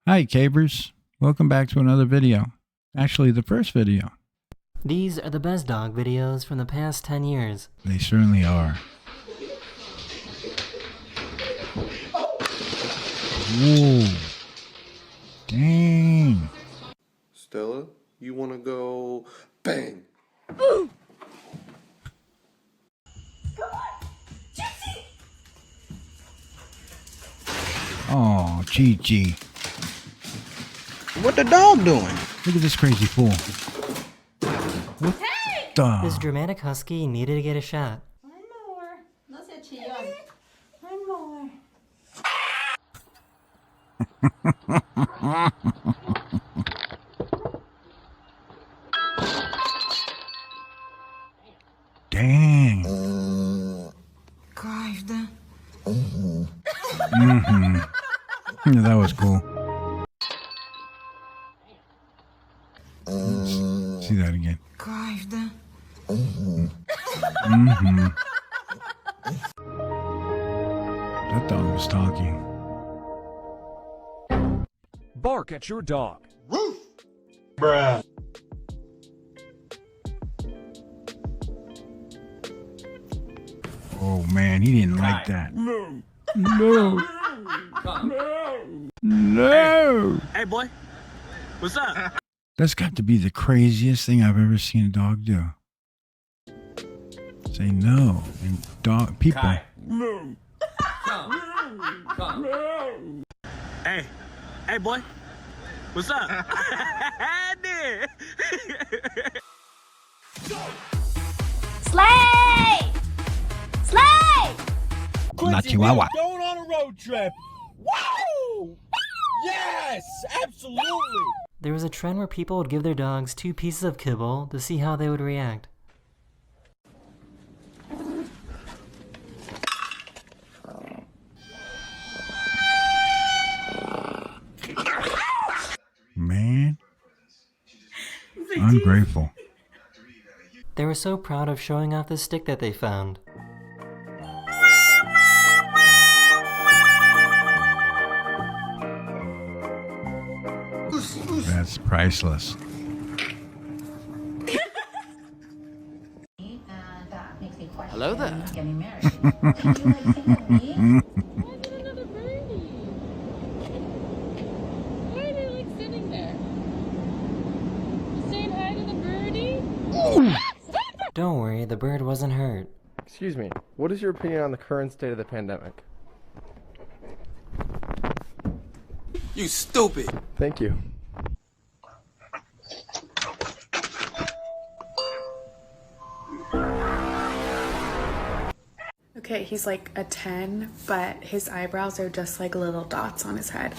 Hi, Cabers. Welcome back to another video. Actually, the first video. These are the best dog videos from the past 10 years. They certainly are. Whoa. Dang. Stella, you want to go bang? Ooh. Come on, Gigi! Oh, Gigi. What the dog doing? Look at this crazy fool. What the? This dramatic husky needed to get a shot. One more. No se chillón. One more. Dang. Kajda. Yeah, that was cool. See that again. Kajda. That dog was talking. Bark at your dog. Woof! Bruh. Oh man, he didn't like that. No. No. No. Hey, boy. What's up? That's got to be the craziest thing I've ever seen a dog do. Say no. And dog people. No. Hey. Hey, boy. What's up? Slay! Slay! La Chihuahua. Going on a road trip. Wow! Yes, absolutely. There was a trend where people would give their dogs 2 pieces of kibble to see how they would react. Man. Ungrateful. They were so proud of showing off the stick that they found. That's priceless. Hello there. Don't worry, the bird wasn't hurt. Excuse me, what is your opinion on the current state of the pandemic? You stupid. Thank you. Okay, he's like a 10, but his eyebrows are just like little dots on his head.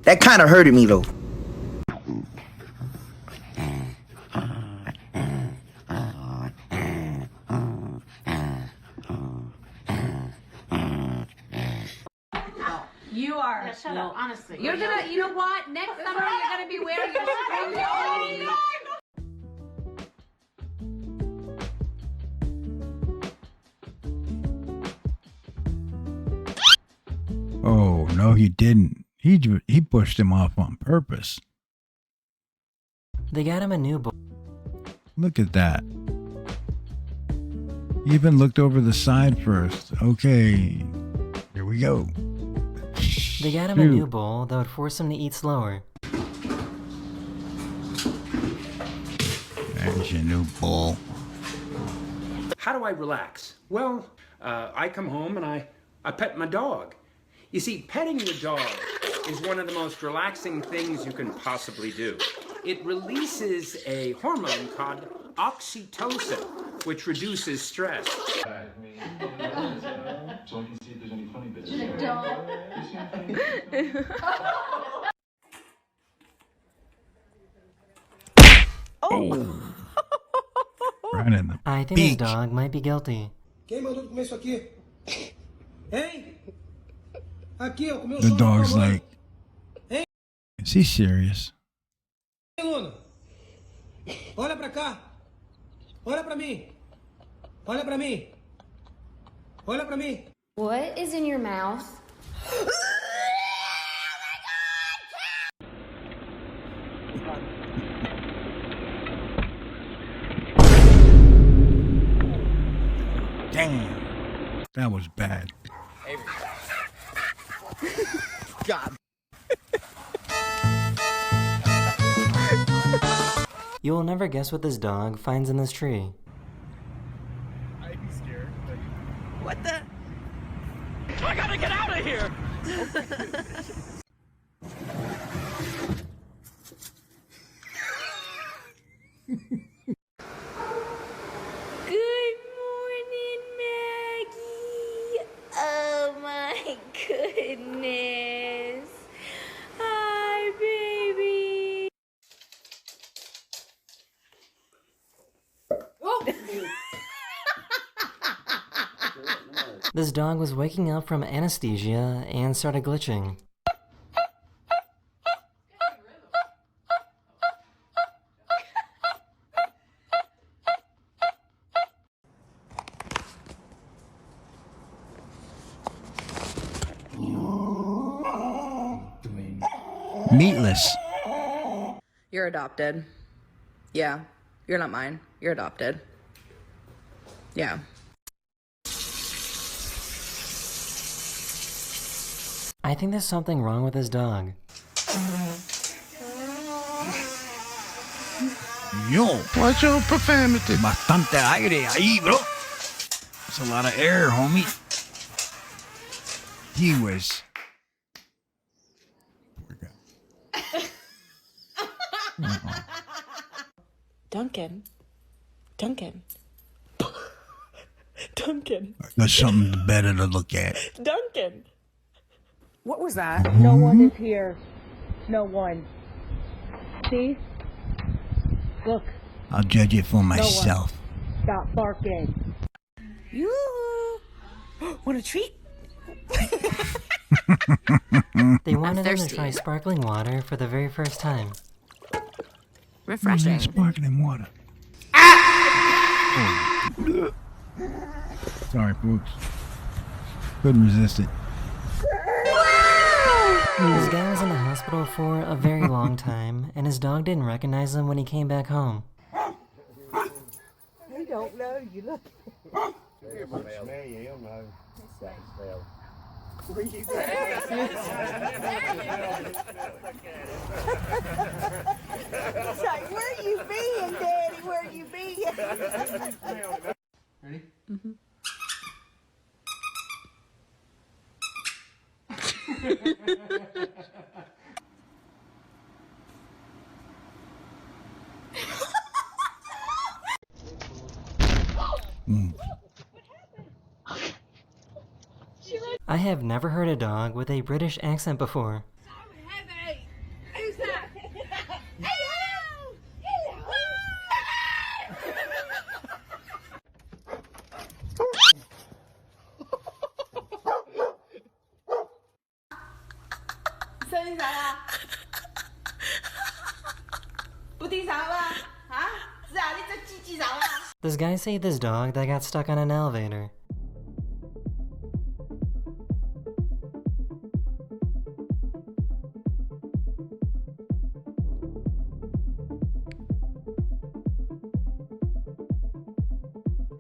That kind of hurted me though. You are. Yeah, shut up, honestly. You're gonna, you know what? Next summer you're gonna be wearing your spring. Oh, no, he didn't. He pushed him off on purpose. They got him a new bowl. Look at that. He even looked over the side first. Okay, here we go. They got him a new bowl that would force him to eat slower. There's your new bowl. How do I relax? Well, I come home and I pet my dog. You see, petting your dog is one of the most relaxing things you can possibly do. It releases a hormone called oxytocin, which reduces stress. Oh. Right in the I think beak. his dog might be guilty. The dog's like, is he serious? Olha pra cá. Olha pra mim. Olha pra mim. Olha pra mim. What is in your mouth? Damn. That was bad. God. You will never guess what this dog finds in this tree. I'd be scared. What the? I gotta get out of here! Good morning, Maggie. Oh my goodness. Hi, baby. This dog was waking up from anesthesia and started glitching. Meatless. You're adopted. Yeah. You're not mine. You're adopted. Yeah. I think there's something wrong with this dog. Yo, watch your profanity. Bastante aire ahí, bro. That's a lot of air, homie. He was. Duncan. Duncan. Duncan. There's something better to look at. Duncan. What was that? No one is here. No one. See? Look, I'll judge it for myself. stop barking. Yoo-hoo. Want a treat? They wanted him to thirsty. try sparkling water for the very first time. Refreshing. Sparkling water. Oh. Sorry, folks. Couldn't resist it. This guy was in the hospital for a very long time, and his dog didn't recognize him when he came back home. He don't know you. Look. It's like, where you being, Daddy? Where you being? Ready? Mm-hmm. I have never heard a dog with a British accent before. Who's that? This guy saved this dog that got stuck on an elevator.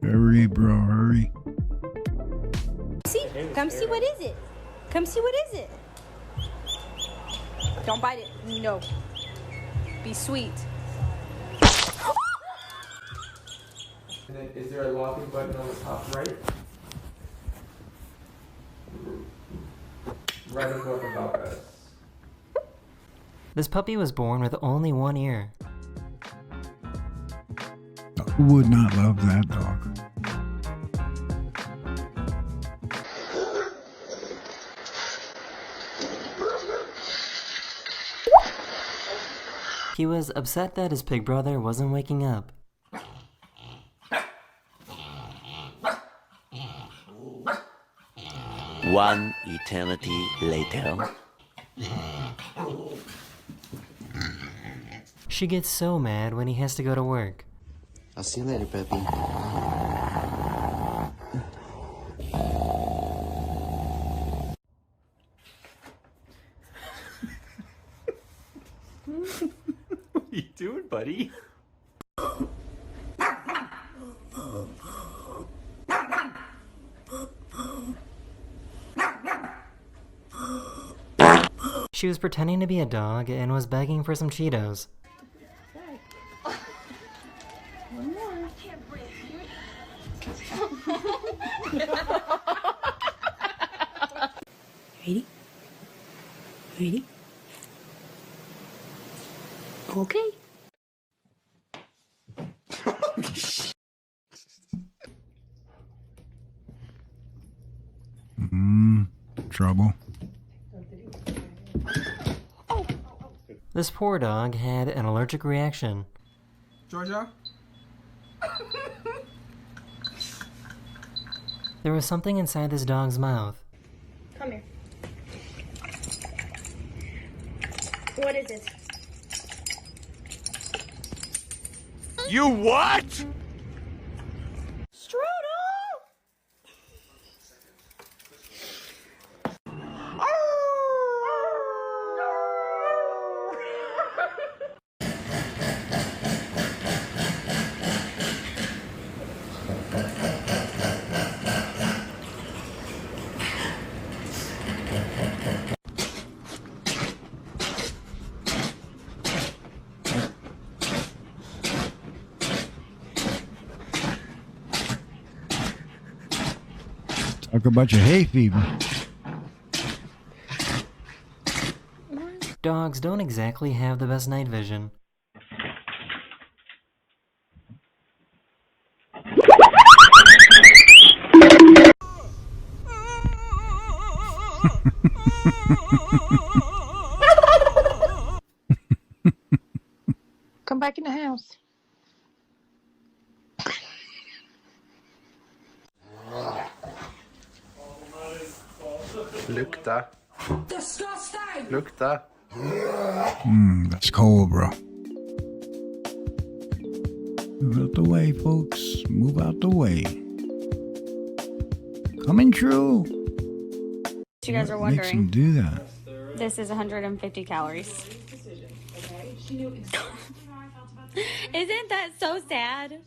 Hurry, bro, hurry. See, come see what is it. Come see what is it. Don't bite it. No. Be sweet. And then, is there a locking button on the top right? Right above about us. This puppy was born with only one ear. Who would not love that dog? He was upset that his pig brother wasn't waking up. One eternity later. She gets so mad when he has to go to work. I'll see you later, Peppy. doing, buddy? She was pretending to be a dog and was begging for some Cheetos. One more. Ready? Ready? Okay. Trouble. This poor dog had an allergic reaction. Georgia? There was something inside this dog's mouth. Come here. What is it? You what? Talk about your hay fever. Dogs don't exactly have the best night vision. Come back in the house. Lukta. Disgusting! Lukta. That's cold, bro. Move out the way, folks. Move out the way. Coming true. You guys are What makes him wondering, do that? this is 150 calories. Isn't that so sad?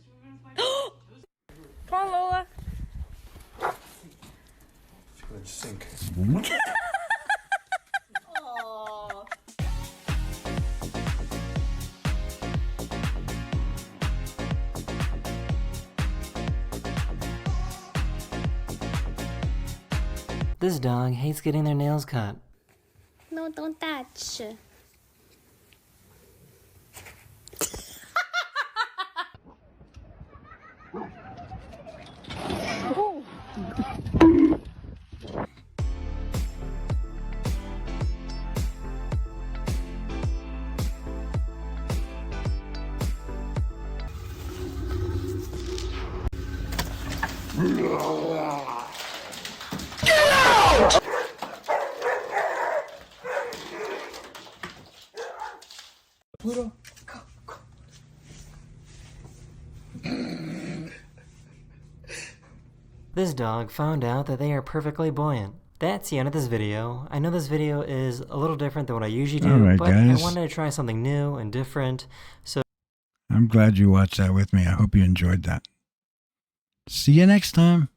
Come on, Lola. It's gonna sink. Aww. This dog hates getting their nails cut. No, don't touch. Pluto. This dog found out that they are perfectly buoyant. That's the end of this video. I know this video is a little different than what I usually do, Alright, but guys. I wanted to try something new and different, so I'm glad you watched that with me. I hope you enjoyed that. See you next time.